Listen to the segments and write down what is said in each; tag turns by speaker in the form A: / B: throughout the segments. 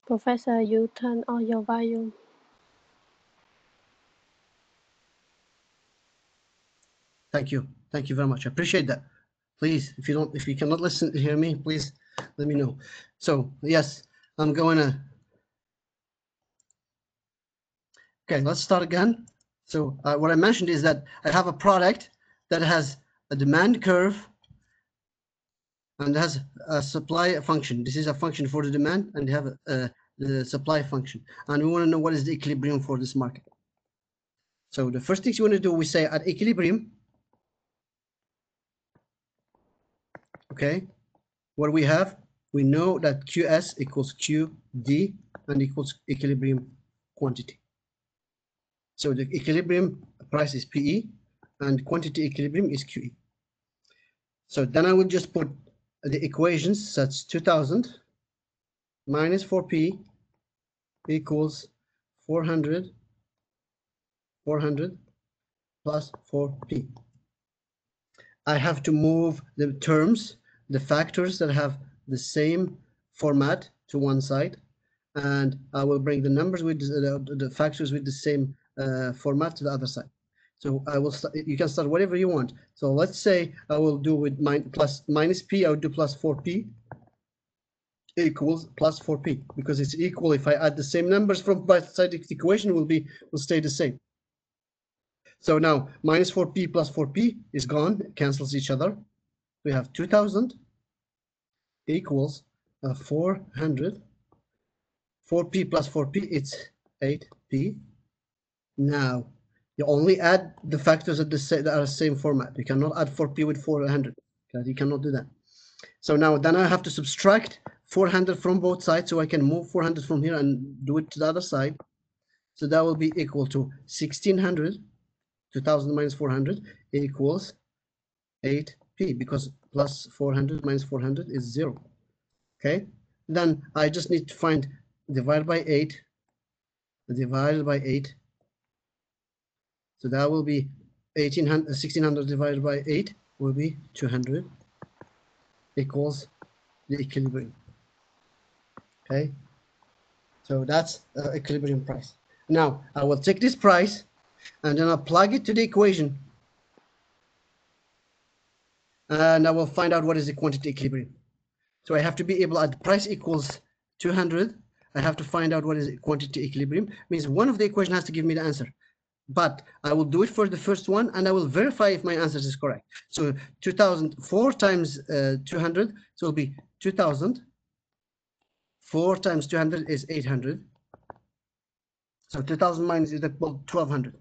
A: Professor, you turn on your volume.
B: Thank you. Thank you very much. I appreciate that. Please, if you cannot listen to hear me, please let me know. So yes, I'm going to. Okay, let's start again. So what I mentioned is that I have a product that has a demand curve and has a supply function. This is a function for the demand, and they have the supply function. And we want to know what is the equilibrium for this market. So the first things you want to do, we say at equilibrium. Okay, what we have, we know that QS equals QD and equals equilibrium quantity. So the equilibrium price is PE and quantity equilibrium is QE. So then I will just put the equations, that's 2000 minus 4P equals 400 plus 4P. I have to move the terms, the factors that have the same format to one side, and I will bring the numbers with the factors with the same format to the other side. So I will you can start whatever you want. So let's say I will do with minus P, I will do plus 4P equals plus 4P, because it's equal. If I add the same numbers from both sides, the equation will stay the same. So now minus 4P plus 4P is gone, it cancels each other. We have 2000 equals 400. 4P plus 4P, it's 8P. Now you only add the factors that are the same format. You cannot add 4P with 400. You cannot do that. So now then I have to subtract 400 from both sides, so I can move 400 from here and do it to the other side. So that will be equal to 1600. 2000 minus 400 equals 8P, because plus 400 minus 400 is 0. Okay, then I just need to find divided by 8, divided by 8. So that will be 1600 divided by 8 will be 200 equals the equilibrium. Okay, so that's equilibrium price. Now I will take this price and then I'll plug it to the equation, and I will find out what is the quantity equilibrium. So I have to be able, at price equals 200, I have to find out what is the quantity equilibrium. Means one of the equation has to give me the answer. But I will do it for the first one, and I will verify if my answer is correct. So 2004 times 200, so it'll be 2000. 4 times 200 is 800. So 2000 minus is equal 1200.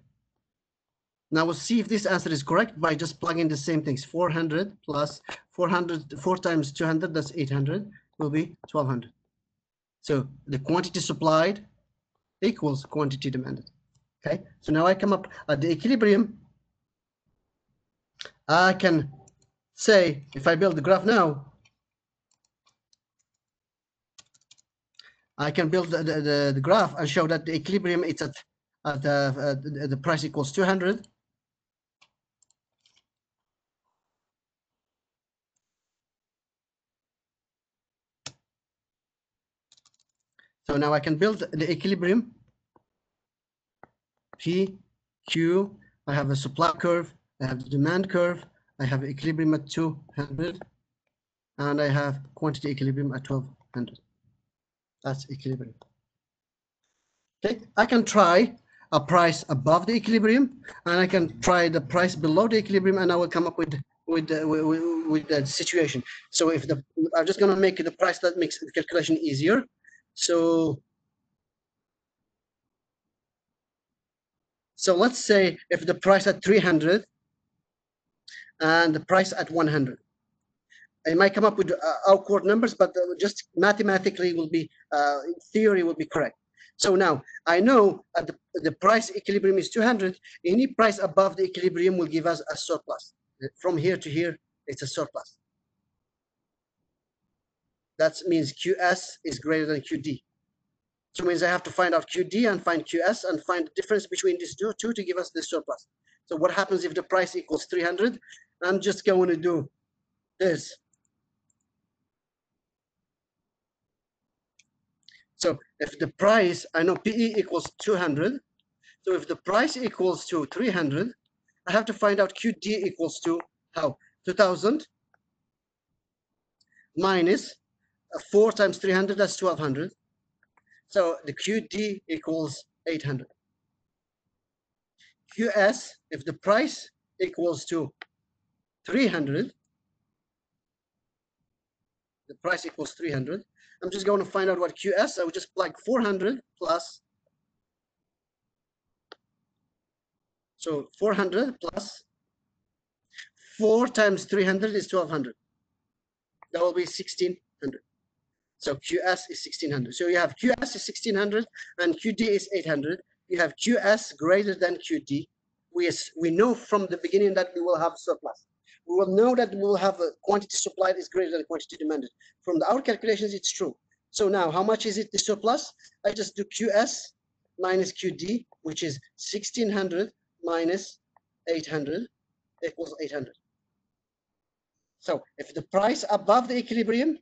B: Now we'll see if this answer is correct by just plugging the same things. 400 plus 400, 4 times 200, that's 800, will be 1200. So the quantity supplied equals quantity demanded. Okay, so now I come up at the equilibrium. I can say, if I build the graph now, I can build the graph and show that the equilibrium it's at the price equals 200. So now I can build the equilibrium. P, Q, I have a supply curve, I have the demand curve, I have equilibrium at 200, and I have quantity equilibrium at 1200. That's equilibrium. Okay, I can try a price above the equilibrium, and I can try the price below the equilibrium, and I will come up with the situation. So if I'm just going to make the price that makes the calculation easier. So let's say if the price at 300 and the price at 100. I might come up with awkward numbers, but just mathematically will be, in theory, will be correct. So now I know that the price equilibrium is 200. Any price above the equilibrium will give us a surplus. From here to here, it's a surplus. That means QS is greater than QD. So it means I have to find out QD and find QS and find the difference between these two to give us the surplus. So what happens if the price equals 300? I'm just going to do this. So if the price, I know PE equals 200. So if the price equals to 300, I have to find out QD equals to how? 2000 minus 4 times 300, that's 1200. So the QD equals 800. QS, if the price equals to 300, the price equals 300. I'm just going to find out what QS. I would just plug 400 plus, so 400 plus 4 times 300 is 1200. That will be 1600. So QS is 1600. So you have QS is 1600 and QD is 800. You have QS greater than QD. We know from the beginning that we will have surplus. We will know that we will have a quantity supplied is greater than quantity demanded. From our calculations, it's true. So now, how much is it, the surplus? I just do QS minus QD, which is 1600 minus 800 equals 800. So if the price above the equilibrium,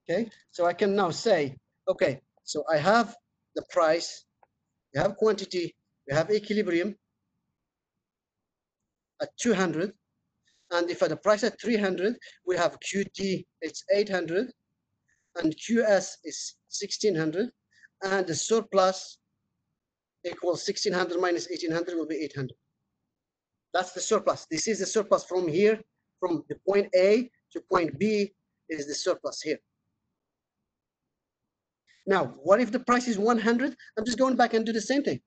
B: okay, so I can now say, okay, so I have the price, we have quantity, we have equilibrium at 200, and if at the price at 300, we have QD, it's 800, and QS is 1600, and the surplus equals 1600 minus 1800 will be 800. That's the surplus. This is the surplus from here, from the point A to point B is the surplus here. Now, what if the price is 100? I'm just going back and do the same thing.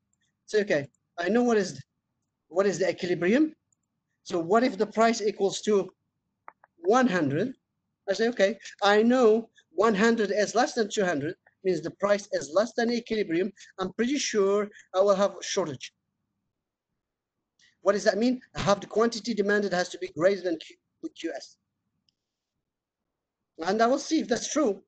B: Say, okay, I know what is the equilibrium. So what if the price equals to 100? I say, okay, I know 100 is less than 200, means the price is less than equilibrium. I'm pretty sure I will have a shortage. What does that mean? I have the quantity demanded has to be greater than QS. And I will see if that's true.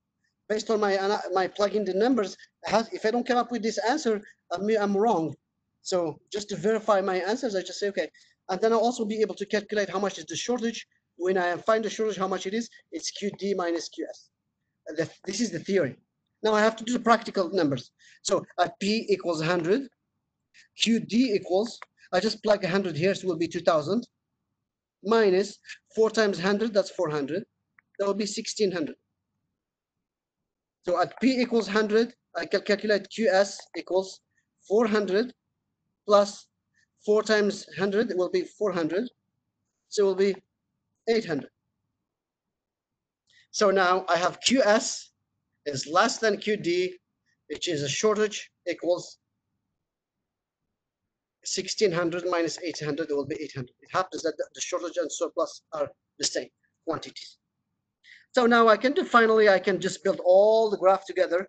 B: Based on my plug-in the numbers, if I don't come up with this answer, I'm wrong. So just to verify my answers, I just say, okay. And then I'll also be able to calculate how much is the shortage. When I find the shortage, how much it is, it's QD minus QS. This is the theory. Now I have to do the practical numbers. So P equals 100, QD equals, I just plug 100 here, so it will be 2000, minus 4 times 100, that's 400. That will be 1600. So at P equals 100, I can calculate QS equals 400 plus 4 times 100, it will be 400. So it will be 800. So now I have QS is less than QD, which is a shortage, equals 1600 minus 800, it will be 800. It happens that the shortage and surplus are the same quantities. So now I can do, finally, I can just build all the graph together.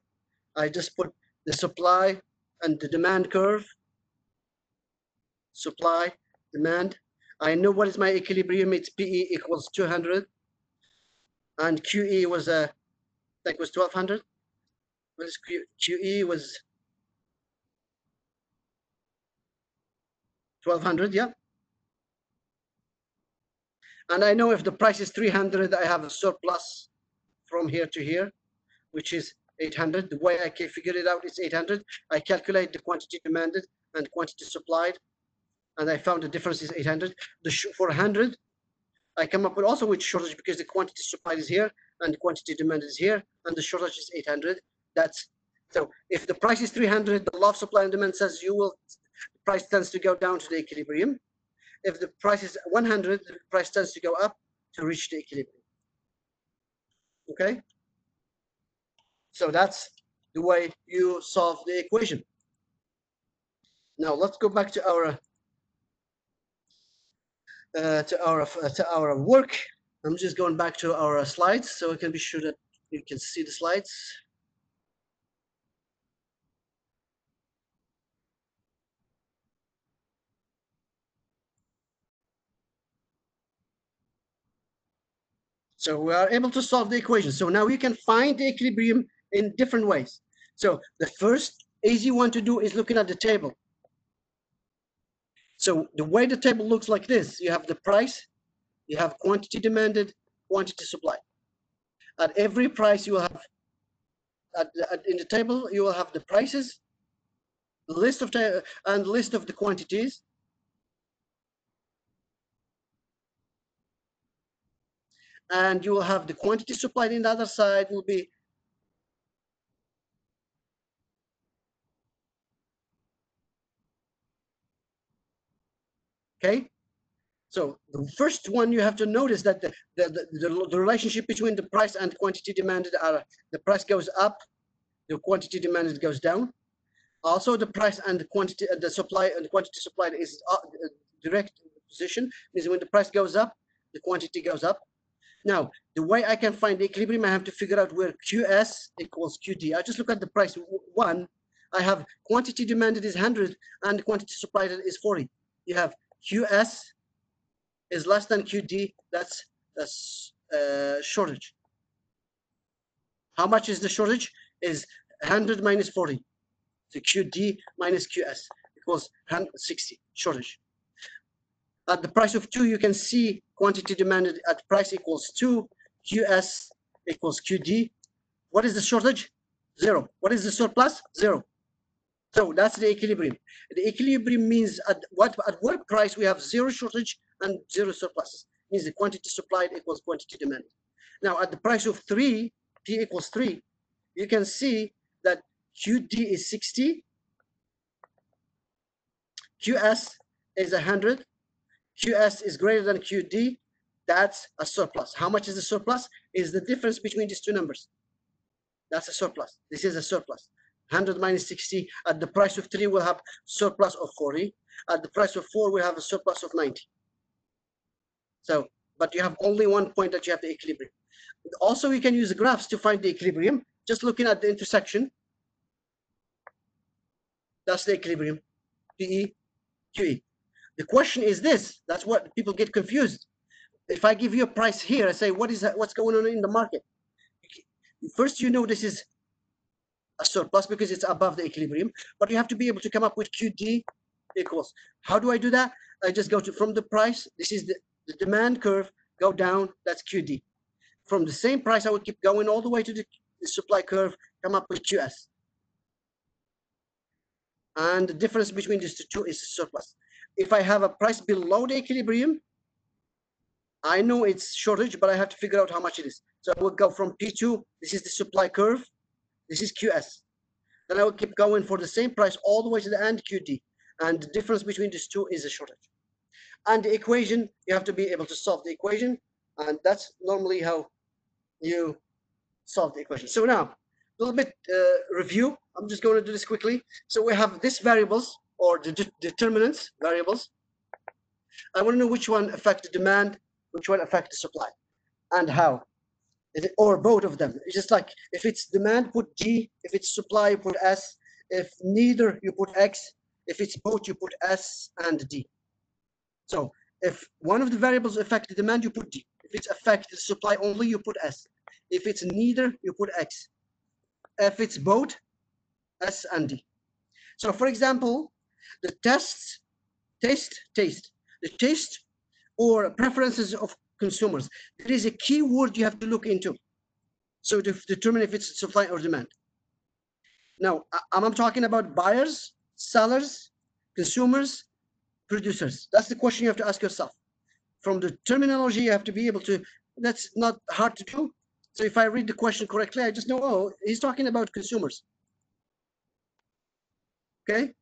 B: I just put the supply and the demand curve. Supply, demand. I know what is my equilibrium. It's PE equals 200. And QE was, I think was 1200. What is QE was 1200, yeah. And I know if the price is 300, I have a surplus from here to here, which is 800. The way I can figure it out is 800. I calculate the quantity demanded and quantity supplied, and I found the difference is 800. For 100, I come up with also with shortage because the quantity supplied is here and the quantity demanded is here, and the shortage is 800. That's so. If the price is 300, the law of supply and demand says the price tends to go down to the equilibrium. If the price is 100, the price tends to go up to reach the equilibrium. Okay? So that's the way you solve the equation. Now let's go back to our work. I'm just going back to our slides so I can be sure that you can see the slides. So we are able to solve the equation. So now we can find the equilibrium in different ways. So the first easy one to do is looking at the table. So the way the table looks like this, you have the price, you have quantity demanded, quantity supplied. At every price, you will have in the table you will have the prices, list of and list of the quantities, and you will have the quantity supplied in the other side will be okay. So the first one you have to notice that the relationship between the price and quantity demanded are the price goes up, the quantity demanded goes down. Also, the price and the quantity, the supply and the quantity supplied is direct position. Means when the price goes up, the quantity goes up. Now, the way I can find the equilibrium, I have to figure out where QS equals QD. I just look at the price. One, I have quantity demanded is 100 and quantity supplied is 40. You have QS is less than QD. That's shortage. How much is the shortage? Is 100 minus 40. So QD minus QS equals 160 shortage. At the price of 2, you can see quantity demanded at price equals 2, QS equals QD. What is the shortage? 0. What is the surplus? 0. So that's the equilibrium. The equilibrium means at what price we have 0 shortage and 0 surplus. Means the quantity supplied equals quantity demanded. Now at the price of 3, P equals 3, you can see that QD is 60, QS is 100, QS is greater than QD, that's a surplus. How much is the surplus? Is the difference between these two numbers. That's a surplus. This is a surplus. 100 minus 60, at the price of 3, we'll have surplus of 40. At the price of 4, we'll have a surplus of 90. So, but you have only one point that you have the equilibrium. Also, you can use the graphs to find the equilibrium. Just looking at the intersection, that's the equilibrium, PE, QE. The question is this, that's what people get confused. If I give you a price here, I say, what is that? What's going on in the market? First, you know this is a surplus because it's above the equilibrium, but you have to be able to come up with QD equals. How do I do that? I just go to from the price, this is the demand curve, go down, that's QD. From the same price, I would keep going all the way to the supply curve, come up with QS. And the difference between these two is surplus. If I have a price below the equilibrium, I know it's shortage, but I have to figure out how much it is. So I will go from P2, this is the supply curve, this is QS. Then I will keep going for the same price all the way to the end, QD. And the difference between these two is a shortage. And the equation, you have to be able to solve the equation. And that's normally how you solve the equation. So now, a little bit review. I'm just going to do this quickly. So we have these variables, or the determinants variables. I want to know which one affect the demand, which one affect the supply, and how. Or both of them. It's just like if it's demand, put D. If it's supply, you put S. If neither, you put X. If it's both, you put S and D. So if one of the variables affect the demand, you put D. If it's affect the supply only, you put S. If it's neither, you put X. If it's both, S and D. So for example, the taste or preferences of consumers. There is a key word you have to look into. So to determine if it's supply or demand. Now, I'm talking about buyers, sellers, consumers, producers. That's the question you have to ask yourself. From the terminology, you have to be able to, that's not hard to do. So if I read the question correctly, I just know, oh, he's talking about consumers. Okay?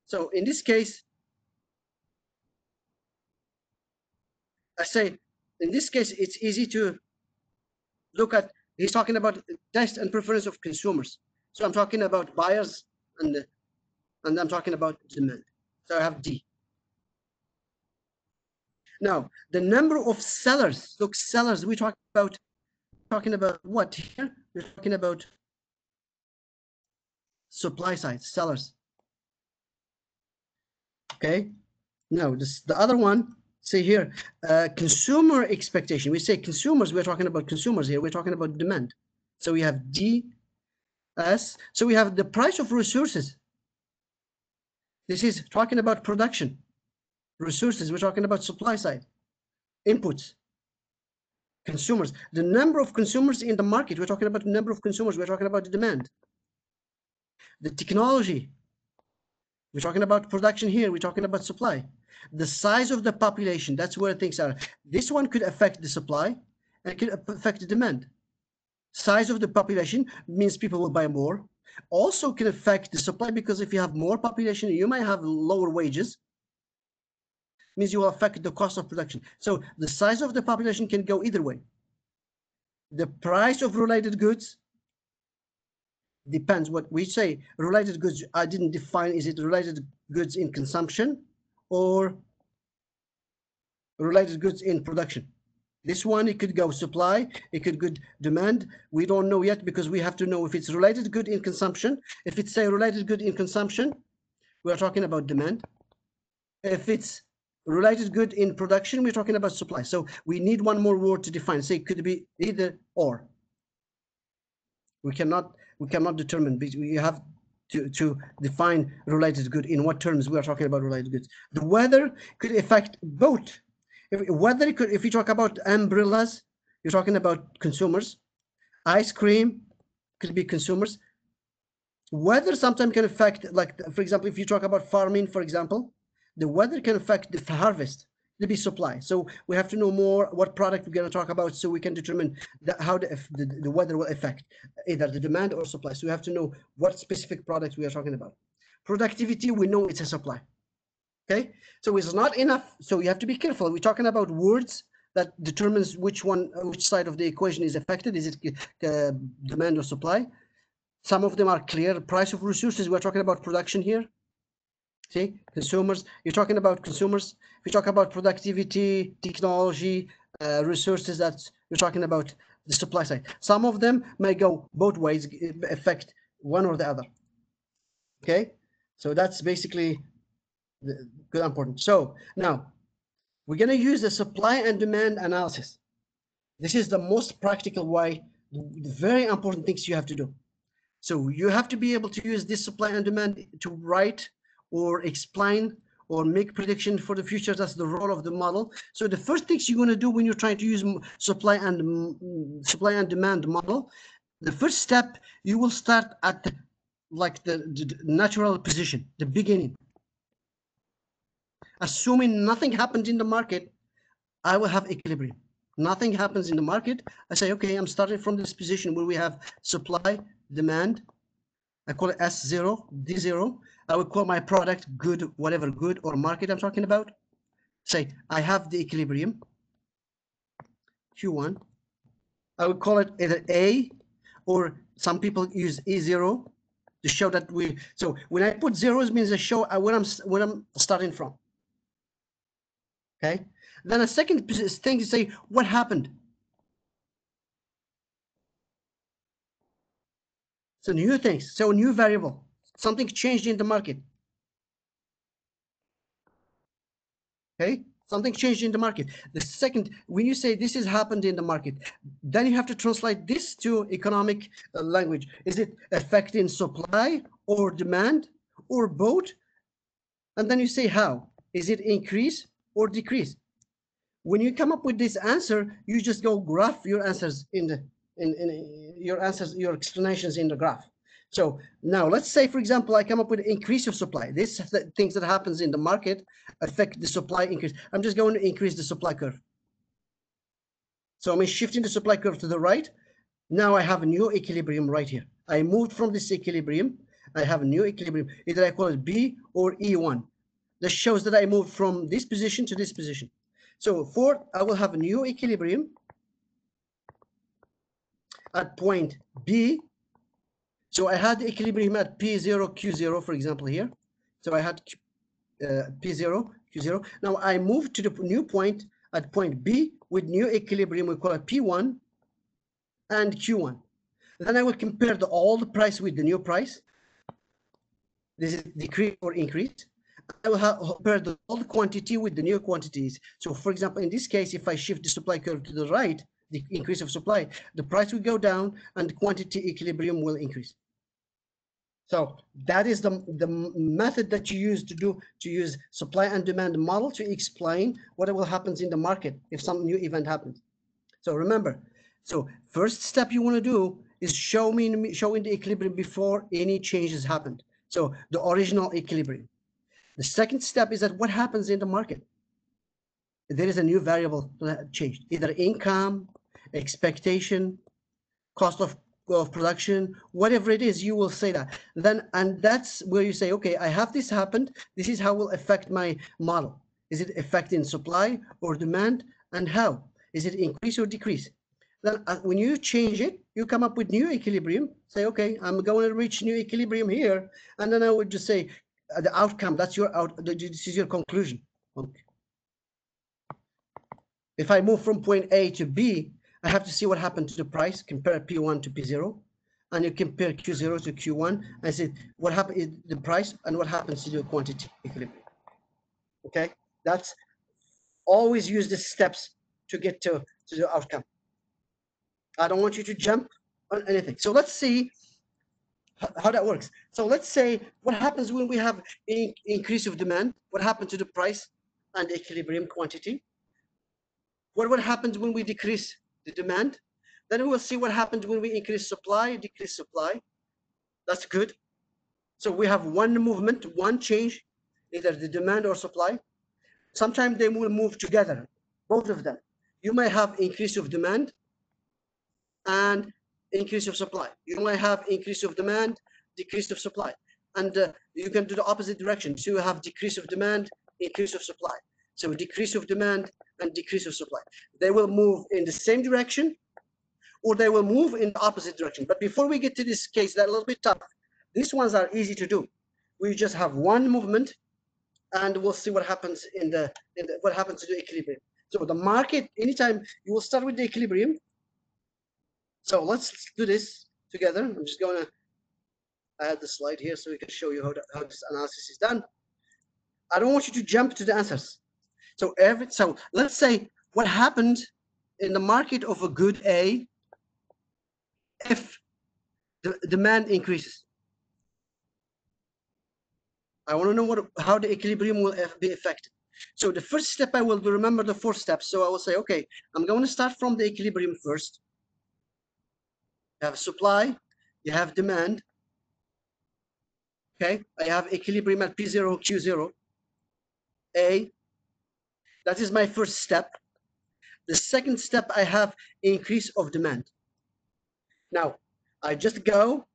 B: So in this case, I say, in this case, it's easy to look at, he's talking about taste and preference of consumers. So I'm talking about buyers and I'm talking about demand. So I have D. Now, the number of sellers, look, sellers, we're talking about what here? We're talking about supply side, sellers. Okay. Now, the other one, say here, consumer expectation. We say consumers, we're talking about consumers here. We're talking about demand. So we have D, S. So we have the price of resources. This is talking about production. Resources, we're talking about supply side. Inputs. consumers, the number of consumers in the market. We're talking about the number of consumers. We're talking about the demand. The technology. We're talking about production here. We're talking about supply. The size of the population. That's where things are. This one could affect the supply and it could affect the demand. Size of the population means people will buy more. Also can affect the supply, because if you have more population, you might have lower wages. Means you will affect the cost of production. So the size of the population can go either way. The price of related goods depends what we say. Related goods, I didn't define, is it related goods in consumption or related goods in production? This one, it could go supply, it could go demand. We don't know yet, because we have to know if it's related good in consumption. If it's a related good in consumption, we're talking about demand. If it's related good in production, we're talking about supply. So we need one more word to define. Say it could be either or. We cannot determine. We have to define related good. In what terms we are talking about related goods? The weather could affect both. If you talk about umbrellas, you're talking about consumers. Ice cream could be consumers. Weather sometimes can affect, like, for example, if you talk about farming, for example, the weather can affect the harvest, to be supply. So we have to know more what product we're going to talk about, so we can determine how the weather will affect either the demand or supply. So we have to know what specific products we are talking about. Productivity, we know it's a supply. Okay, so it's not enough. So you have to be careful. We're talking about words that determines which side of the equation is affected. Is it demand or supply? Some of them are clear. Price of resources, we're talking about production here. See, consumers, you're talking about consumers. If you talk about productivity, technology, resources, you're talking about the supply side. Some of them may go both ways, affect one or the other. Okay, so that's basically good, important. So now we're going to use the supply and demand analysis. This is the most practical way, the very important things you have to do. So you have to be able to use this supply and demand to write or explain or make prediction for the future. That's the role of the model. So the first things you're going to do when you're trying to use supply and demand model, the first step, you will start at the natural position, the beginning. Assuming nothing happened in the market, I will have equilibrium. Nothing happens in the market. I say, okay, I'm starting from this position where we have supply, demand. I call it S0, D0. I will call my product good, whatever good or market I'm talking about. Say, I have the equilibrium, Q1. I would call it either A, or some people use E0 to show that so when I put zeros, means I show where I'm starting from. Okay. Then a second thing to say, what happened? So new things, so new variable, something changed in the market. Okay, something changed in the market. The second, when you say this has happened in the market, then you have to translate this to economic language. Is it affecting supply or demand or both? And then you say how? Is it increase or decrease? When you come up with this answer, you just go graph your answers your explanations in the graph. So now let's say, for example, I come up with an increase of supply. This things that happens in the market affect the supply increase. I'm just going to increase the supply curve. So I'm shifting the supply curve to the right. Now I have a new equilibrium right here. I moved from this equilibrium. I have a new equilibrium. Either I call it B or E1. This shows that I moved from this position to this position. So I will have a new equilibrium at point B. So I had the equilibrium at P0, Q0, for example, here. So I had P0, Q0. Now I moved to the new point at point B with new equilibrium. We call it P1 and Q1. Then I will compare all the price with the new price. This is decrease or increase. I will compare all the quantity with the new quantities. So for example, in this case, if I shift the supply curve to the right, the increase of supply, the price will go down and the quantity equilibrium will increase. So that is the method that you use to use supply and demand model to explain what will happen in the market if some new event happens. So remember, so first step you want to do is showing the equilibrium before any changes happened. So the original equilibrium. The second step is that what happens in the market. There is a new variable changed, either income, expectation, cost of production, whatever it is, you will say that. Then, and that's where you say, okay, I have this happened. This is how it will affect my model. Is it affecting supply or demand? And how? Is it increase or decrease? Then when you change it, you come up with new equilibrium. Say, okay, I'm going to reach new equilibrium here. And then I would just say the outcome, that's your this is your conclusion. Okay. If I move from point A to B, I have to see what happened to the price, compare P1 to P0, and you compare Q0 to Q1, and say what happened is the price and what happens to the quantity equilibrium. Okay, that's always use the steps to get to the outcome. I don't want you to jump on anything. So let's see how that works. So let's say what happens when we have increase of demand, what happened to the price and the equilibrium quantity. What happens when we decrease the demand? Then we will see what happens when we increase supply, decrease supply. That's good. So we have one movement, one change, either the demand or supply. Sometimes they will move together, both of them. You may have increase of demand and increase of supply. You might have increase of demand, decrease of supply. And you can do the opposite direction. So you have decrease of demand, increase of supply. So decrease of demand and decrease of supply. They will move in the same direction or they will move in the opposite direction. But before we get to this case, that's a little bit tough. These ones are easy to do. We just have one movement and we'll see what happens what happens to the equilibrium. So the market, anytime you will start with the equilibrium. So let's do this together. I'm just going to add the slide here so we can show you how this analysis is done. I don't want you to jump to the answers. So let's say what happened in the market of a good A if the demand increases. I want to know how the equilibrium will be affected. So the first step I will do, remember the 4 steps. So I will say, okay, I'm going to start from the equilibrium first. You have supply, you have demand. Okay, I have equilibrium at P0, Q0, A. That is my first step. The second step, I have increase of demand. Now, I just go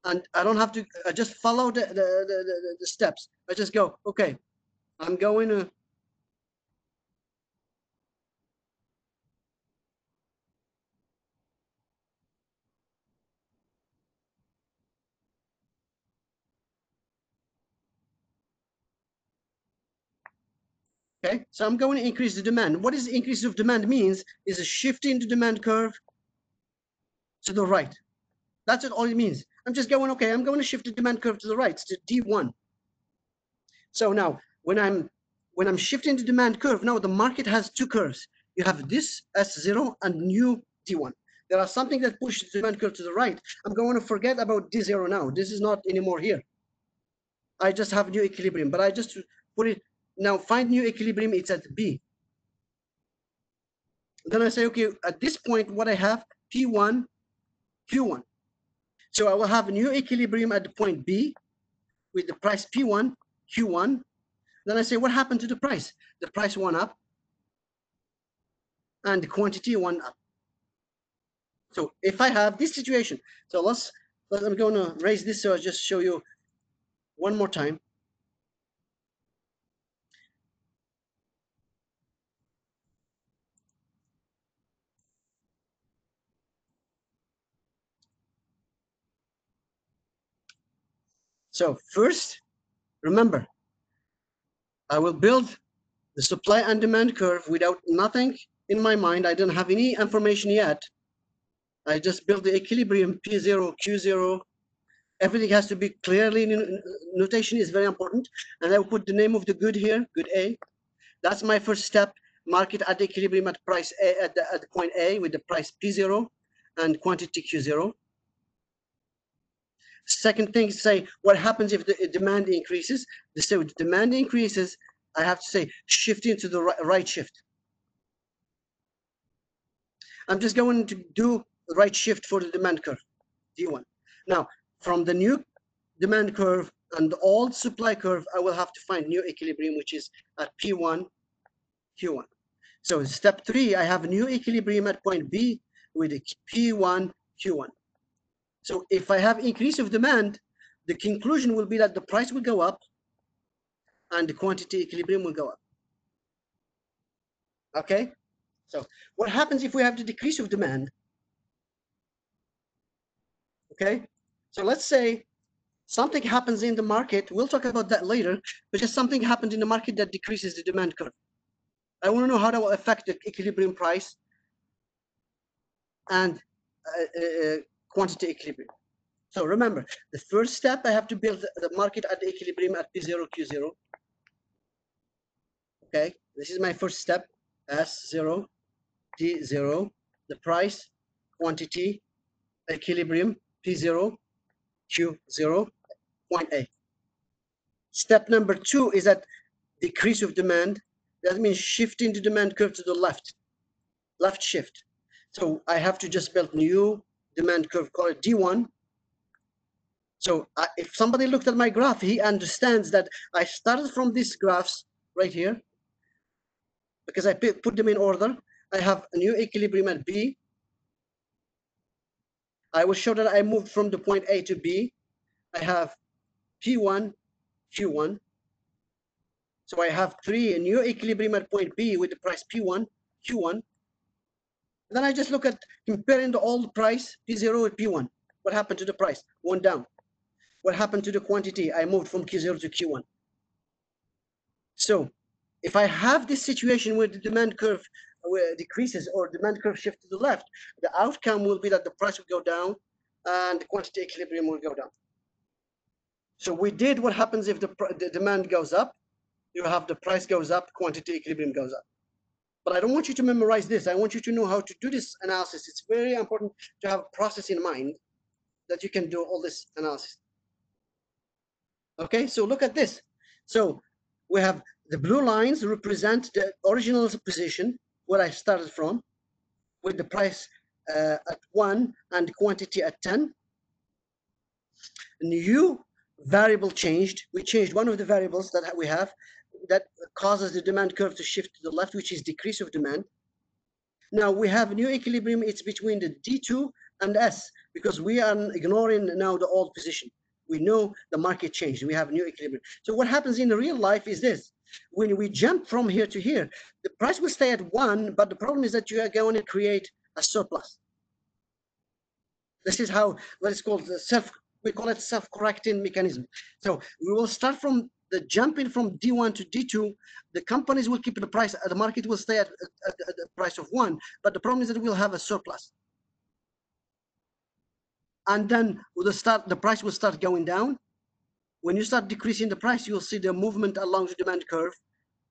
B: and I don't have to, I just follow the steps. I just go, okay, I'm going to, okay, so I'm going to increase the demand. What is increase of demand means is a shift in the demand curve to the right. That's what all it means. I'm just going, okay, I'm going to shift the demand curve to the right, to D1. So now when I'm shifting the demand curve, now the market has 2 curves. You have this S0 and new D1. There are something that pushes the demand curve to the right. I'm going to forget about D0 now. This is not anymore here. I just have new equilibrium, but I just put it, now find new equilibrium, it's at B. Then I say, okay, at this point, what I have, P1, Q1. So I will have a new equilibrium at the point B with the price P1, Q1. Then I say, what happened to the price? The price went up and the quantity went up. So if I have this situation, so I'm going to raise this so I'll just show you one more time. So first, remember, I will build the supply and demand curve without nothing in my mind. I don't have any information yet. I just built the equilibrium P0, Q0. Everything has to be clearly, notation is very important. And I will put the name of the good here, good A. That's my first step. Market at the equilibrium at price A, at the point A with the price P0 and quantity Q0. Second thing, say what happens if the demand increases. So the demand increases, I have to say shifting to the right shift. I'm just going to do the right shift for the demand curve, D1. Now, from the new demand curve and the old supply curve, I will have to find new equilibrium, which is at P1, Q1. So in step 3, I have a new equilibrium at point B with a P1, Q1. So if I have increase of demand, the conclusion will be that the price will go up and the quantity equilibrium will go up. Okay? So what happens if we have the decrease of demand? Okay? So let's say something happens in the market. We'll talk about that later, but just something happened in the market that decreases the demand curve. I want to know how that will affect the equilibrium price and quantity equilibrium. So remember, the first step, I have to build the market at the equilibrium at P0, Q0. Okay, this is my first step, S0, D0, the price, quantity, equilibrium, P0, Q0, point A. Step number 2 is that decrease of demand. That means shifting the demand curve to the left shift. So I have to just build new demand curve, call it D1. So if somebody looked at my graph, he understands that I started from these graphs right here because I put them in order. I have a new equilibrium at B. I will show that I moved from the point A to B. I have P1, Q1. So I have a new equilibrium at point B with the price P1, Q1. Then I just look at comparing the old price, P0 with P1. What happened to the price? Went down. What happened to the quantity? I moved from Q0 to Q1. So if I have this situation where the demand curve decreases or demand curve shift to the left, the outcome will be that the price will go down and the quantity equilibrium will go down. So we did what happens if the demand goes up. You have the price goes up, quantity equilibrium goes up. But I don't want you to memorize this. I want you to know how to do this analysis. It's very important to have a process in mind that you can do all this analysis. Okay, so look at this. So we have the blue lines represent the original position where I started from with the price at 1 and quantity at 10. New variable changed. We changed one of the variables that we have that causes the demand curve to shift to the left, which is decrease of demand. Now we have a new equilibrium. It's between the D2 and S because we are ignoring now the old position. We know the market changed. We have a new equilibrium. So what happens in real life is this. When we jump from here to here, the price will stay at 1, but the problem is that you are going to create a surplus. This is how what is called we call it self-correcting mechanism. So we will start from the jumping from D1 to D2. The companies will keep the price, the market will stay at the price of 1, but the problem is that we'll have a surplus. And then the price will start going down. When you start decreasing the price, you'll see the movement along the demand curve,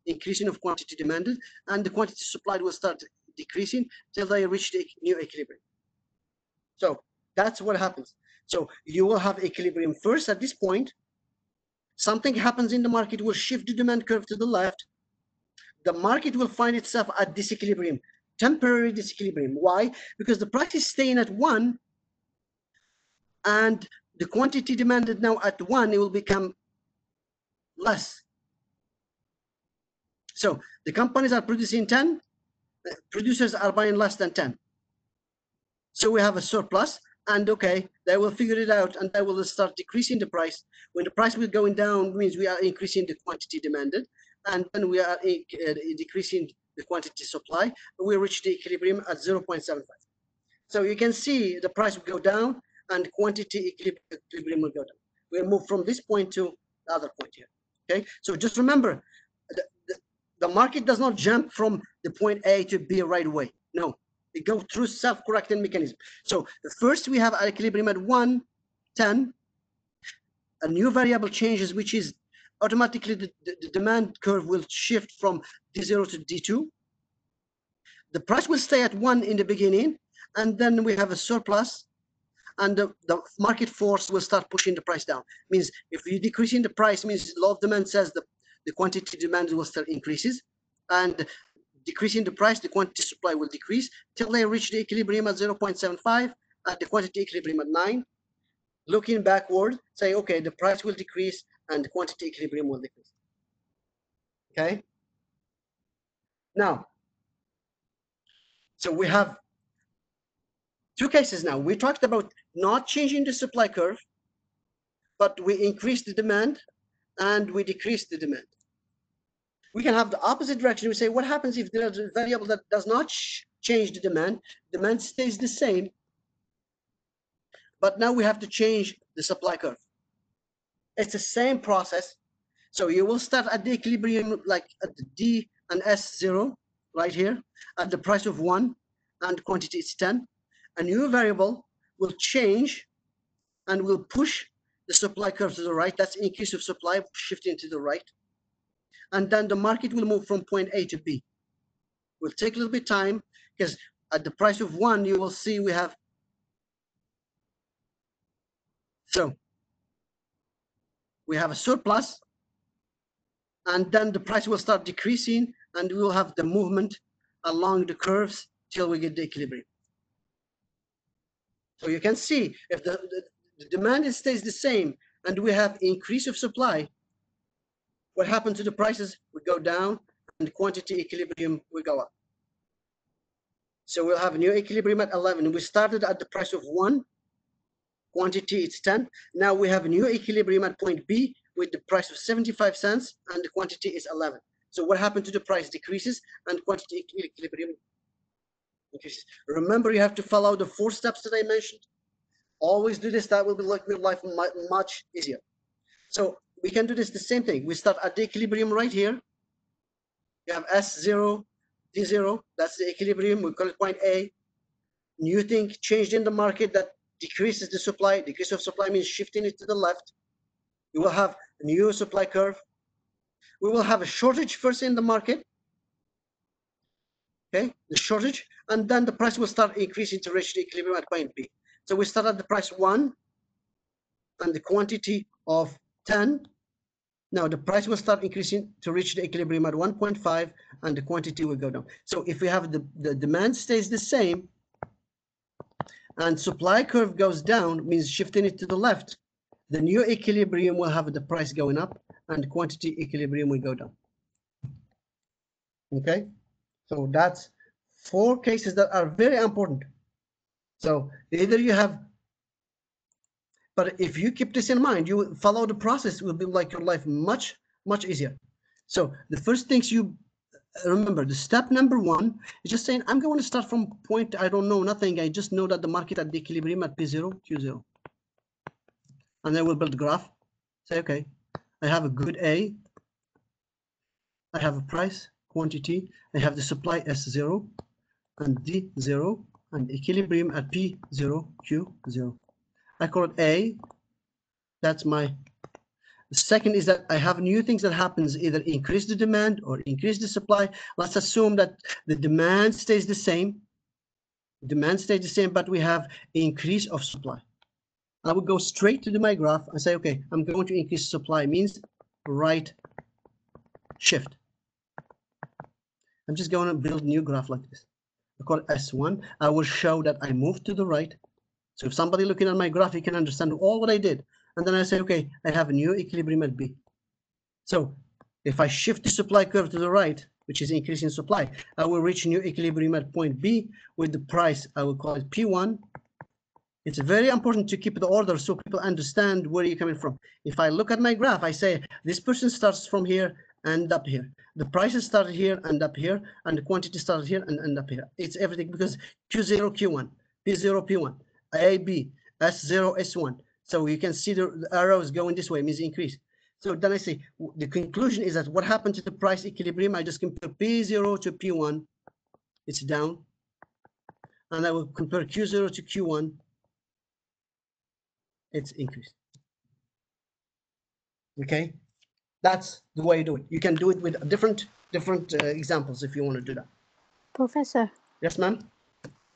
B: increasing of quantity demanded, and the quantity supplied will start decreasing till they reach the new equilibrium. So that's what happens. So you will have equilibrium first at this point. Something happens in the market, will shift the demand curve to the left. The market will find itself at disequilibrium, temporary disequilibrium. Why? Because the price is staying at 1, and the quantity demanded now at 1, it will become less. So the companies are producing 10, producers are buying less than 10. So we have a surplus, and okay, they will figure it out, and they will start decreasing the price. When the price will going down, means we are increasing the quantity demanded, and then we are decreasing the quantity supply. We reach the equilibrium at 0.75. So you can see the price will go down, and quantity equilibrium will go down. We'll move from this point to the other point here. Okay, so just remember, the market does not jump from the point A to B right away. No, it goes through self-correcting mechanism. So first we have equilibrium at 1, 10. A new variable changes, which is automatically the demand curve will shift from D0 to D2. The price will stay at 1 in the beginning, and then we have a surplus, and the market force will start pushing the price down. Means if you're decreasing the price, means law of demand says the quantity demand will start increases, and decreasing the price, the quantity supply will decrease till they reach the equilibrium at 0.75 and the quantity equilibrium at 9. Looking backward, say, okay, the price will decrease and the quantity equilibrium will decrease. Okay? Now, so we have two cases now. We talked about not changing the supply curve, but we increase the demand and we decrease the demand. We can have the opposite direction. We say, what happens if there's a variable that does not change the demand? Demand stays the same, but now we have to change the supply curve. It's the same process. So you will start at the equilibrium, like at the D and S0, right here, at the price of 1, and quantity is 10. A new variable will change and will push the supply curve to the right. That's increase of supply shifting to the right. And then the market will move from point A to B. Will take a little bit of time because at the price of 1, you will see we have, so we have a surplus, and then the price will start decreasing and we will have the movement along the curves till we get the equilibrium. So you can see if the demand stays the same and we have increase of supply, what happens to the prices? We go down and the quantity equilibrium will go up. So we'll have a new equilibrium at 11. We started at the price of 1, quantity is 10. Now we have a new equilibrium at point B with the price of 75 cents and the quantity is 11. So what happened to the price? Decreases and quantity equilibrium increases. Remember, you have to follow the 4 steps that I mentioned. Always do this. That will make your life much easier. So we can do this the same thing. We start at the equilibrium right here. You have S0, D0. That's the equilibrium. We call it point A. New thing changed in the market that decreases the supply. Decrease of supply means shifting it to the left. You will have a new supply curve. We will have a shortage first in the market. Okay, the shortage, and then the price will start increasing to reach the equilibrium at point B. So we start at the price 1 and the quantity of 10. Now the price will start increasing to reach the equilibrium at 1.5 and the quantity will go down. So if we have the demand stays the same and supply curve goes down, means shifting it to the left, the new equilibrium will have the price going up and the quantity equilibrium will go down. Okay, so that's 4 cases that are very important. So either you have, but if you keep this in mind, you follow the process, will be like your life much easier. So the first things you remember, the step number 1 is just saying, I'm going to start from point, I don't know nothing. I just know that the market at the equilibrium at P0, Q0. And I will build a graph. Say, okay, I have a good A. I have a price, quantity. I have the supply S0 and D0 and equilibrium at P0, Q0. I call it A. That's my. The second is that I have new things that happens, either increase the demand or increase the supply. Let's assume that the demand stays the same. Demand stays the same, but we have increase of supply. I would go straight to my graph and say, okay, I'm going to increase supply, means right shift. I'm just going to build a new graph like this. I call it S1. I will show that I moved to the right. So if somebody looking at my graph, he can understand all what I did. And then I say, okay, I have a new equilibrium at B. So if I shift the supply curve to the right, which is increasing supply, I will reach a new equilibrium at point B with the price. I will call it P1. It's very important to keep the order so people understand where you're coming from. If I look at my graph, I say this person starts from here and up here. The prices started here and up here, and the quantity started here and end up here. It's everything because Q0, Q1, P0, P1, A, B, S0, S1. So you can see the arrows going this way, means increase. So then I say the conclusion is that what happened to the price equilibrium? I just compare P0 to P1, it's down. And I will compare Q0 to Q1, it's increased. Okay, that's the way you do it. You can do it with different examples if you want to do that.
A: Professor.
B: Yes, ma'am.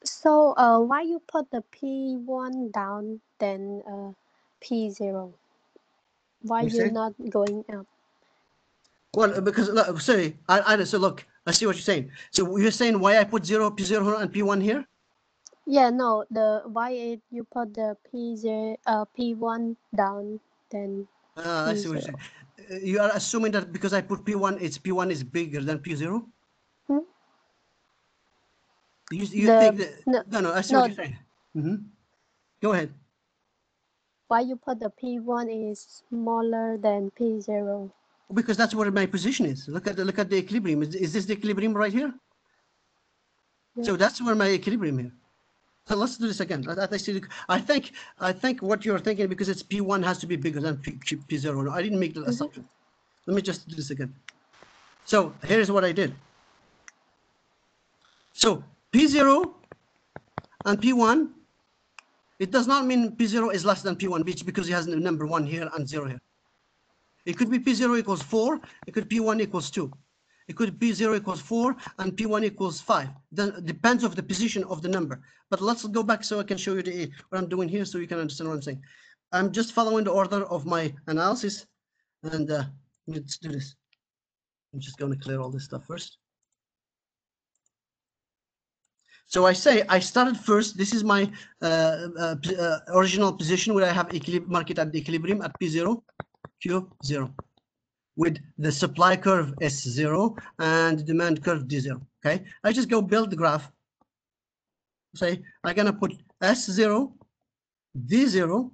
A: So why you put the P1 down then P0? Why you not going up?
B: Well, because sorry, so look, I see what you're saying. So you're saying why I put 0, P0 and P1 here?
A: Yeah, no, the why it you put the P1 down, then
B: I see what you're
A: P0.
B: saying. You are assuming that because I put P1, it's P1 is bigger than P0?
A: Hmm?
B: You think
A: The
B: that,
A: no,
B: no, I see what you're
A: no,
B: saying. Go ahead.
A: why you put the P1 is smaller than P0.
B: Because that's where my position is. Look at the equilibrium. Is this the equilibrium right here?
A: Yeah.
B: So that's where my equilibrium here. So let's do this again. I think what you're thinking, because it's P1 has to be bigger than P0. No, I didn't make the assumption. Let me just do this again. So here's what I did. So P0 and P1, it does not mean P0 is less than P1 because it has the number 1 here and 0 here. It could be P0 equals 4, it could P1 equals 2. It could be P0 equals 4 and P1 equals 5. Then depends of the position of the number. But let's go back so I can show you what I'm doing here so you can understand what I'm saying. I'm just following the order of my analysis, and let's do this. I'm just going to clear all this stuff first. So I say I started first. This is my original position where I have market at equilibrium at P0, Q0, with the supply curve S0 and demand curve D0. Okay, I just go build the graph. Say I'm gonna put S0, D0,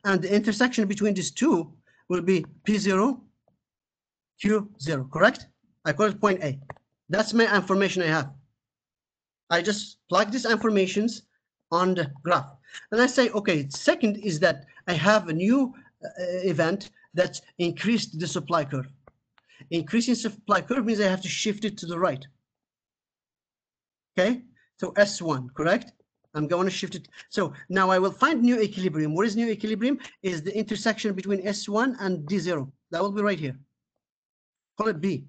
B: and the intersection between these two will be P0, Q0. Correct? I call it point A. That's my information I have. I just plug these informations on the graph. And I say, okay, second is that I have a new event that's increased the supply curve. Increasing supply curve means I have to shift it to the right. Okay, so S1, correct? I'm going to shift it. So now I will find new equilibrium. What is new equilibrium? Is the intersection between S1 and D0. That will be right here. Call it B.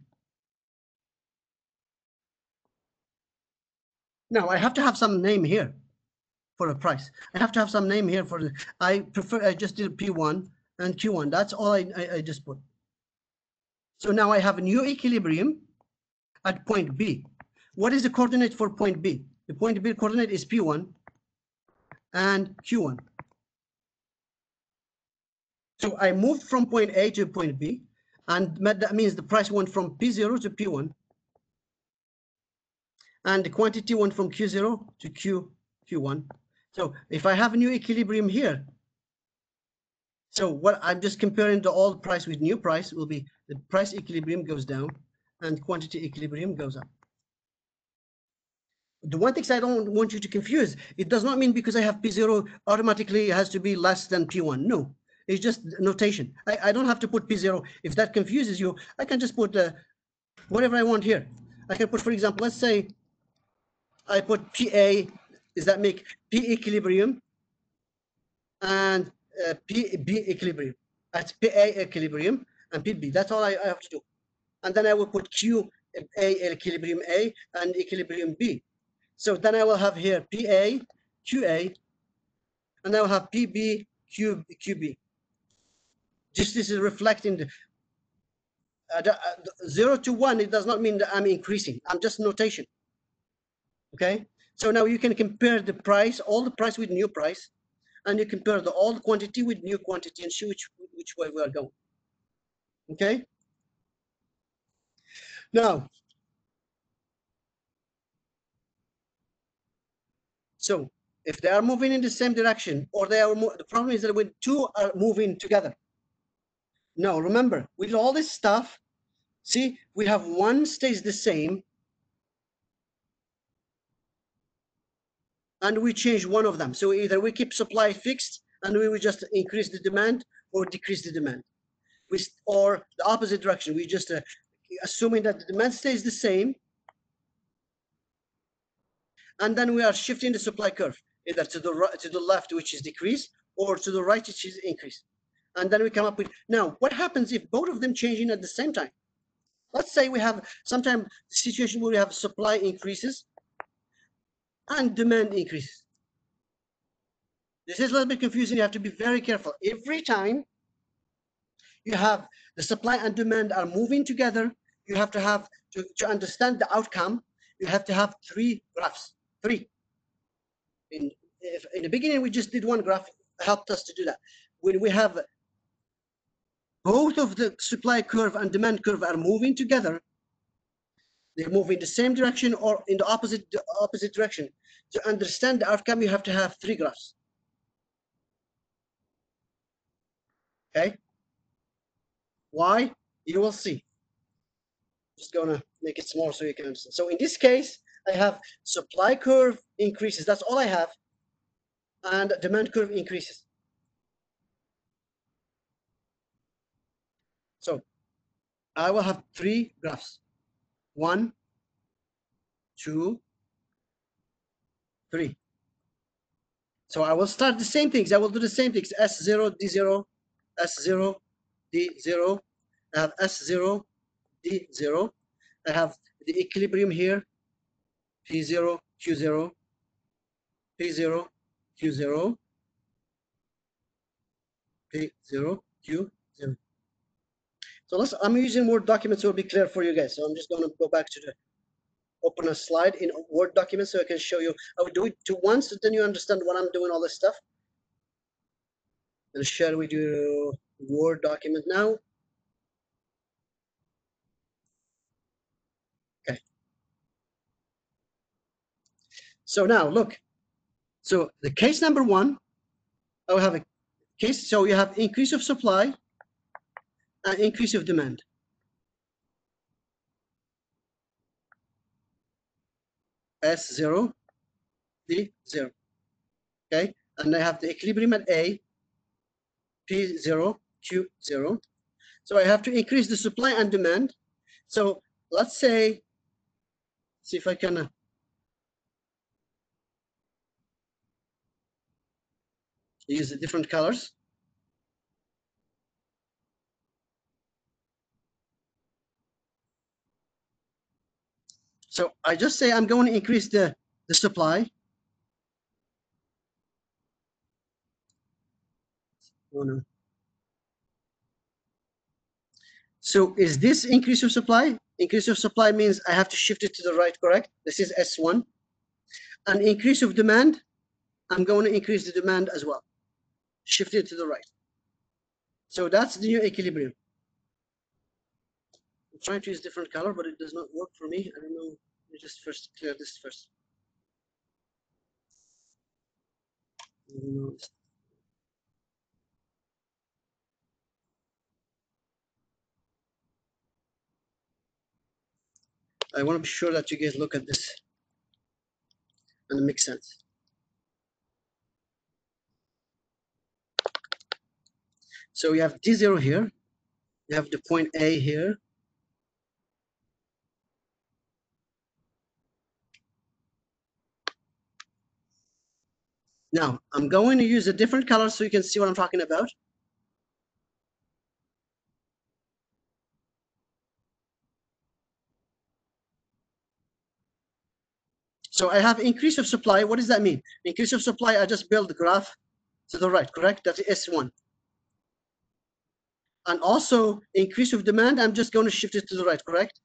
B: Now I have to have some name here for a price. I have to have some name here for the, I just did P1 and Q1. That's all I just put. So now I have a new equilibrium at point B. What is the coordinate for point B? The point B coordinate is P1 and Q1. So I moved from point A to point B, and that means the price went from P0 to P1, and the quantity went from Q0 to Q1. So if I have a new equilibrium here, so what I'm just comparing the old price with new price will be the price equilibrium goes down and quantity equilibrium goes up. The one thing I don't want you to confuse, it does not mean because I have P0 automatically it has to be less than P1. No, it's just notation. I don't have to put P0. If that confuses you, I can just put whatever I want here. I can put, for example, let's say I put PA, does that make P equilibrium and PB equilibrium? That's PA equilibrium and PB. That's all I have to do. And then I will put QA equilibrium A and equilibrium B. So then I will have here PA, QA, and I will have PB, QB. Just this is reflecting the 0 to 1. It does not mean that I'm increasing. I'm just notation. Okay. So now you can compare the price, all the price with new price, and you compare the old quantity with new quantity and see which way we are going. Okay. Now, so if they are moving in the same direction, or they are, the problem is that when two are moving together. No, remember, with all this stuff, see, we have one stays the same, and we change one of them. So either we keep supply fixed, and we will just increase the demand or decrease the demand. Or the opposite direction, we just assuming that the demand stays the same, and then we are shifting the supply curve either to the right, to the left, which is decrease, or to the right, which is increase. And then we come up with, now what happens if both of them changing at the same time? Let's say we have sometimes situation where we have supply increases and demand increases. This is a little bit confusing. You have to be very careful. Every time you have the supply and demand are moving together. You have to have, to understand the outcome, you have to have 3 graphs. 3. In the beginning, we just did 1 graph, helped us to do that. When we have both of the supply curve and demand curve are moving together, they move in the same direction or in the opposite direction. To understand the outcome, you have to have 3 graphs. Okay? Why? You will see. Just gonna make it small so you can understand. So in this case, I have supply curve increases. That's all I have. And demand curve increases. So I will have 3 graphs. 1, 2, 3. So I will start the same things. I will do the same things. S0, D0, S0, D0. I have S0, D0. I have the equilibrium here. P0, Q0, P0, Q0, P0, Q0. So I'm using Word documents so it'll be clear for you guys. So I'm just going to go back to open a slide in Word document so I can show you. I will do it to once, so then you understand what I'm doing, all this stuff. And share with you Word document now. Okay. So now look. So the case number 1, I will have a case. So you have increase of supply and increase of demand. S0, D0. Okay. And I have the equilibrium at A, P0, Q0. So I have to increase the supply and demand. So let's say, see if I can use the different colors. So I just say I'm going to increase the supply. Oh, no. So is this increase of supply? Increase of supply means I have to shift it to the right, correct? This is S1. And increase of demand, I'm going to increase the demand as well. Shift it to the right. So that's the new equilibrium. I'm trying to use different color, but it does not work for me. I don't know. Let me just first clear this first. I want to be sure that you guys look at this and it makes sense. So we have D0 here. You have the point A here. Now, I'm going to use a different color so you can see what I'm talking about. So I have increase of supply. What does that mean? Increase of supply, I just build the graph to the right, correct? That's S1. And also increase of demand, I'm just going to shift it to the right, correct?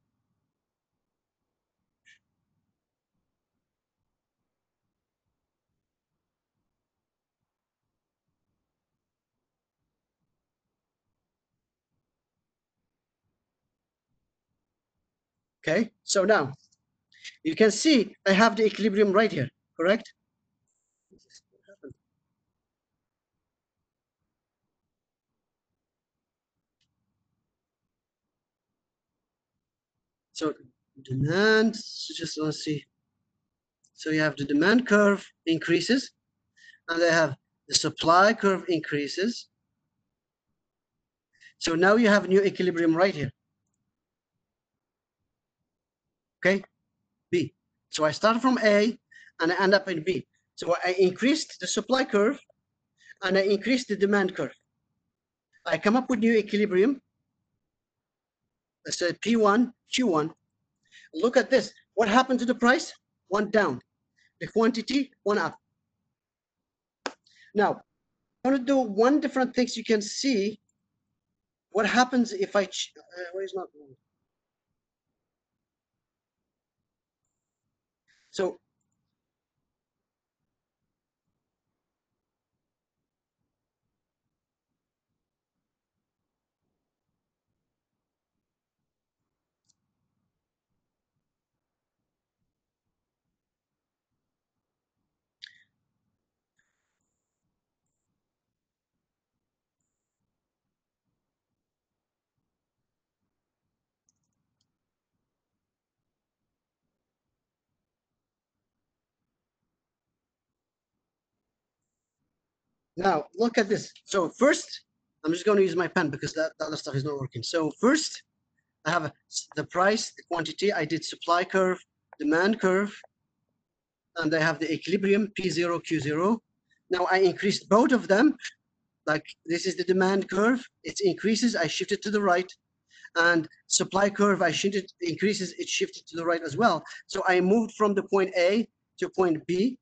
B: Okay, so now you can see I have the equilibrium right here, correct? So demand, so just let's see. So you have the demand curve increases, and I have the supply curve increases. So now you have a new equilibrium right here. Okay, B. So I start from A and I end up in B. So I increased the supply curve and I increased the demand curve. I come up with new equilibrium. I said P1, Q1. Look at this. What happened to the price? Went down. The quantity went up. Now, I'm going to do one different thing so you can see what happens if I where is not so now look at this. So first, I'm just going to use my pen because that other stuff is not working. So first, I have the price, the quantity. I did supply curve, demand curve, and I have the equilibrium P0, Q0. Now I increased both of them. Like this is the demand curve. It increases. I shift it to the right. And supply curve, I shifted, increases. It shifted to the right as well. So I moved from the point A to point B.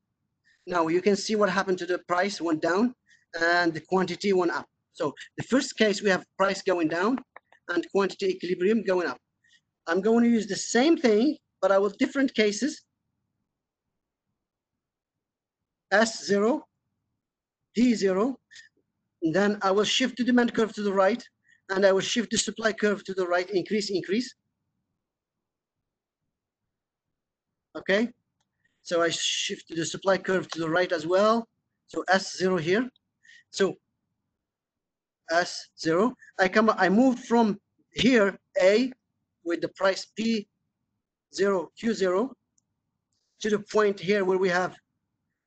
B: Now you can see what happened to the price went down and the quantity went up. So the first case, we have price going down and quantity equilibrium going up. I'm going to use the same thing, but I will different cases. S0, D0, and then I will shift the demand curve to the right, and I will shift the supply curve to the right, increase, increase. Okay, so I shift the supply curve to the right as well. So S0 here. So S0, I moved from here, A, with the price P0, Q0, to the point here where we have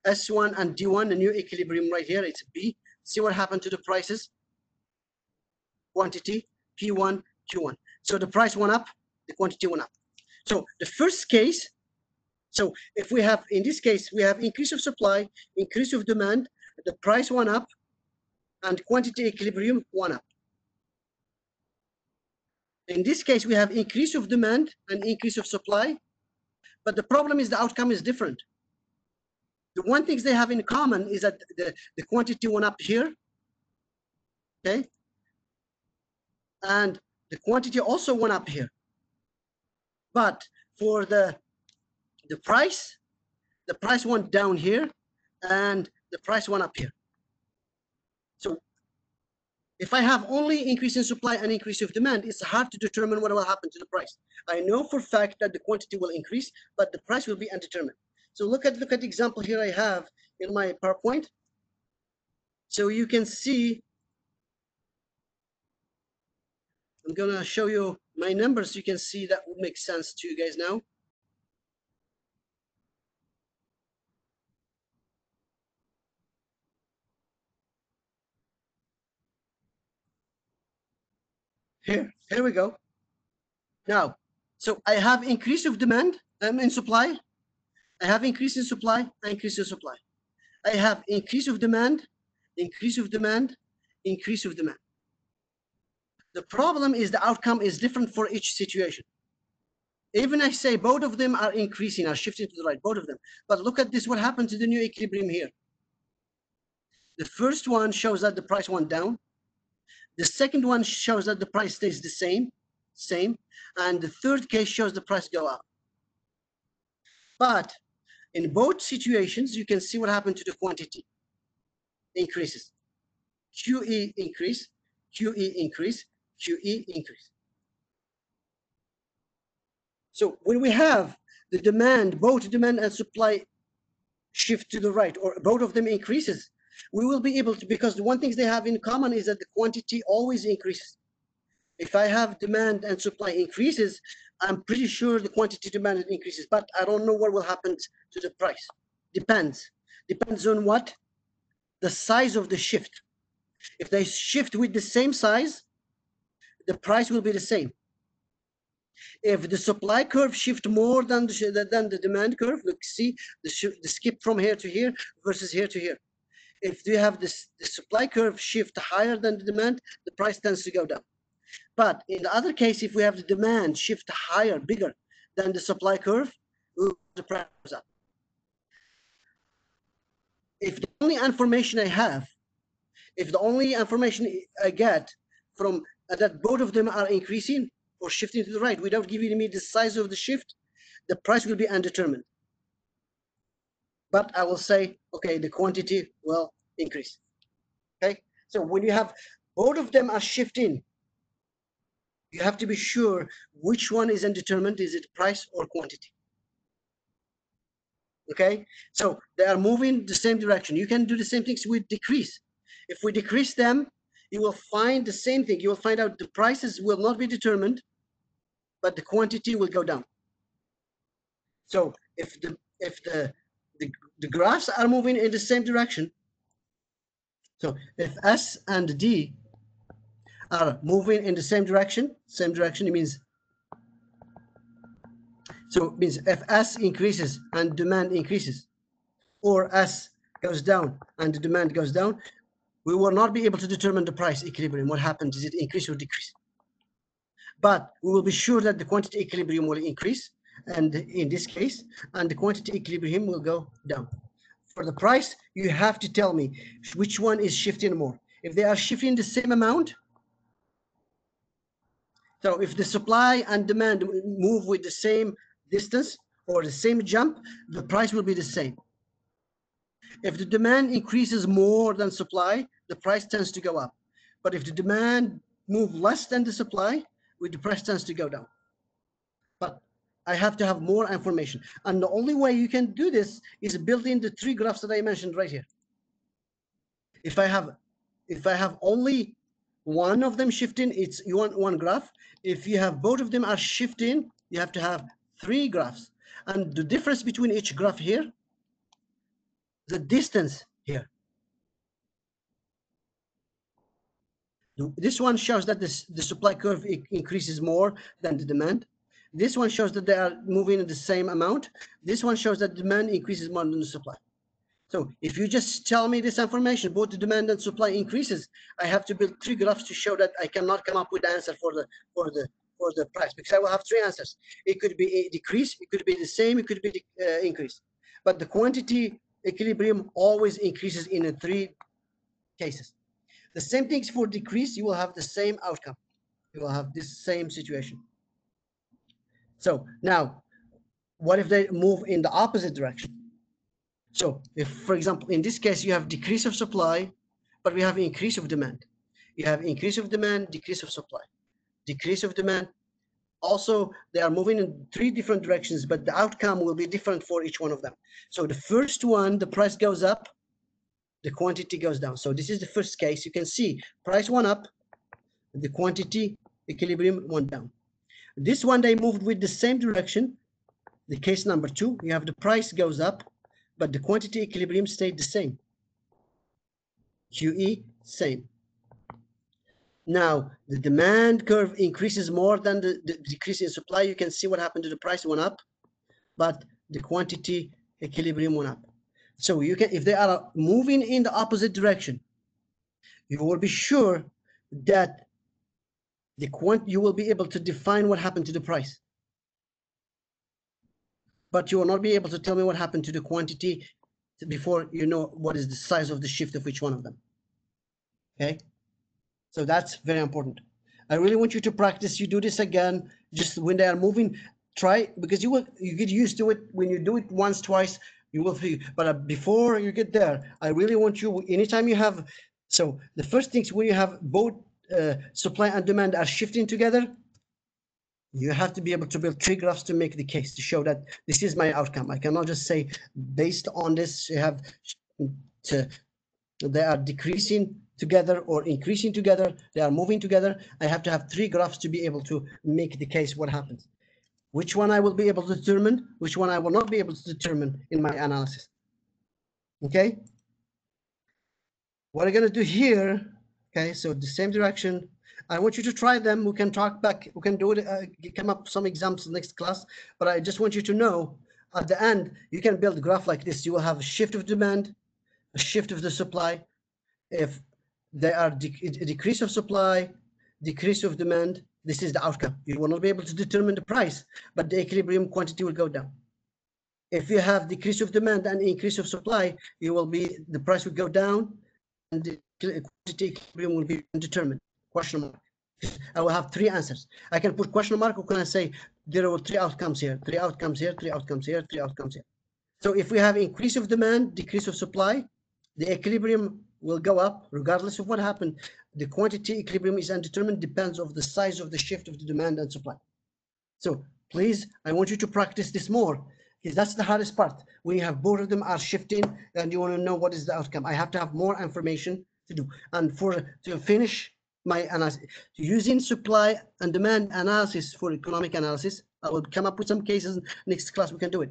B: S1 and D1, the new equilibrium right here, it's B. See what happened to the prices? Quantity, P1, Q1. So the price went up, the quantity went up. So the first case, so if we have, in this case, we have increase of supply, increase of demand, the price went up, and quantity equilibrium went up. In this case, we have increase of demand and increase of supply, but the problem is the outcome is different. The one thing they have in common is that the quantity went up here, okay? And the quantity also went up here. But for the price went down here, and the price went up here. So if I have only increase in supply and increase of demand, it's hard to determine what will happen to the price. I know for a fact that the quantity will increase, but the price will be undetermined. So look at the example here I have in my PowerPoint. So you can see, I'm gonna show you my numbers. You can see that would make sense to you guys now. Here we go. Now, so I have increase of demand in supply. I have increase in supply, increase in supply. I have increase of demand, increase of demand, increase of demand. The problem is the outcome is different for each situation. Even I say both of them are increasing, are shifting to the right, both of them. But look at this, what happened to the new equilibrium here. The first one shows that the price went down. The second one shows that the price stays the same. And the third case shows the price go up. But in both situations, you can see what happened to the quantity. Increases. QE increase, QE increase, QE increase. So when we have the demand, both demand and supply shift to the right, or both of them increases, we will be able to, because the one thing they have in common is that the quantity always increases. If I have demand and supply increases, I'm pretty sure the quantity demanded increases, but I don't know what will happen to the price. Depends on what? The size of the shift. If they shift with the same size, the price will be the same. If the supply curve shift more than the demand curve, look, see the skip from here to here versus here to here. If you have the supply curve shift higher than the demand, the price tends to go down. But in the other case, if we have the demand shift higher, bigger than the supply curve, the price goes up. If the only information I have, if the only information I get from that both of them are increasing or shifting to the right without giving me the size of the shift, the price will be undetermined. But I will say, okay, the quantity will increase. Okay, so when you have both of them are shifting, you have to be sure which one is undetermined. Is it price or quantity? Okay, so they are moving the same direction. You can do the same things with decrease. If we decrease them, you will find the same thing. You will find out the prices will not be determined, but the quantity will go down. So if the graphs are moving in the same direction, so if S and D are moving in the same direction, it means, so it means if S increases and demand increases, or S goes down and the demand goes down, we will not be able to determine the price equilibrium. What happens? Is it increase or decrease? But we will be sure that the quantity equilibrium will increase, and in this case, and the quantity equilibrium will go down. For the price, you have to tell me which one is shifting more. If they are shifting the same amount, so if the supply and demand move with the same distance or the same jump, the price will be the same. If the demand increases more than supply, the price tends to go up. But if the demand moves less than the supply, the price tends to go down. But I have to have more information. And the only way you can do this is build in the three graphs that I mentioned right here. If I have only one of them shifting, you want one graph. If you have both of them are shifting, you have to have three graphs. And the difference between each graph here, the distance here. This one shows that the supply curve increases more than the demand. This one shows that they are moving in the same amount. This one shows that demand increases more than the supply. So if you just tell me this information, both the demand and supply increases, I have to build three graphs to show that I cannot come up with the answer for the price, because I will have three answers. It could be a decrease, it could be the same, it could be increase. But the quantity equilibrium always increases in the three cases. The same things for decrease, you will have the same outcome. You will have this same situation. So now, what if they move in the opposite direction? So if, for example, in this case, you have decrease of supply, but we have increase of demand. You have increase of demand, decrease of supply, decrease of demand. Also, they are moving in three different directions, but the outcome will be different for each one of them. So the first one, the price goes up, the quantity goes down. So this is the first case. You can see price went up, the quantity equilibrium went down. This one, they moved with the same direction. The case number two, you have the price goes up, but the quantity equilibrium stayed the same. QE, same. Now, the demand curve increases more than the decrease in supply. You can see what happened to the price went up, but the quantity equilibrium went up. So you can, if they are moving in the opposite direction, you will be sure that you will be able to define what happened to the price. But you will not be able to tell me what happened to the quantity before you know what is the size of the shift of each one of them. Okay, so that's very important. I really want you to practice. You do this again, just when they are moving, try, because you get used to it. When you do it once, twice, you will feel. But before you get there, I really want you, anytime you have, so the first things when you have both supply and demand are shifting together, you have to be able to build three graphs to make the case, to show that this is my outcome. I cannot just say based on this, you have to, they are decreasing together or increasing together, they are moving together. I have to have three graphs to be able to make the case what happens. Which one I will be able to determine, which one I will not be able to determine in my analysis. Okay? What I'm going to do here, okay, so the same direction. I want you to try them. We can talk back. We can do it, come up some examples next class. But I just want you to know, at the end, you can build a graph like this. You will have a shift of demand, a shift of the supply. If there are a decrease of supply, decrease of demand, this is the outcome. You will not be able to determine the price, but the equilibrium quantity will go down. If you have decrease of demand and increase of supply, the price will go down, and the quantity equilibrium will be undetermined. Question mark. I will have three answers. I can put question mark, or can I say there are three outcomes here, three outcomes here, three outcomes here, three outcomes here. So if we have increase of demand, decrease of supply, the equilibrium will go up regardless of what happened. The quantity equilibrium is undetermined, depends on the size of the shift of the demand and supply. So please, I want you to practice this more, because that's the hardest part. When you have both of them are shifting and you want to know what is the outcome, I have to have more information to do. And to finish my analysis, using supply and demand analysis for economic analysis, I will come up with some cases. Next class we can do it.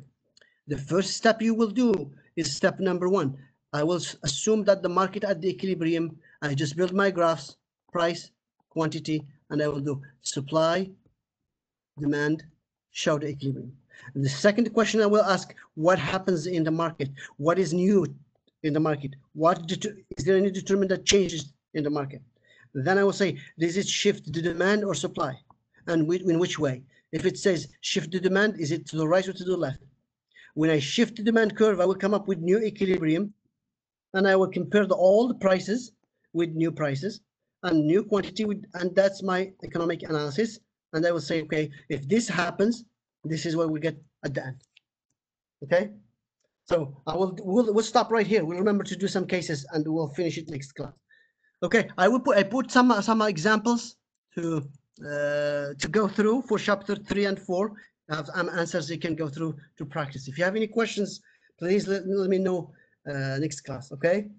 B: The first step you will do is step number one. I will assume that the market at the equilibrium, I just build my graphs, price, quantity, and I will do supply, demand, show the equilibrium. And the second question I will ask, what happens in the market? What is new in the market? Is there any determinant that changes in the market? Then I will say, does it shift the demand or supply? And in which way? If it says shift the demand, is it to the right or to the left? When I shift the demand curve, I will come up with new equilibrium, and I will compare all the prices with new prices and new quantity and that's my economic analysis. And I will say, okay, if this happens, this is what we get at the end. Okay, so we'll stop right here. We'll remember to do some cases and we'll finish it next class. Okay, I put some examples to go through for chapter 3 and 4. I have some answers you can go through to practice. If you have any questions, please let me know next class. Okay.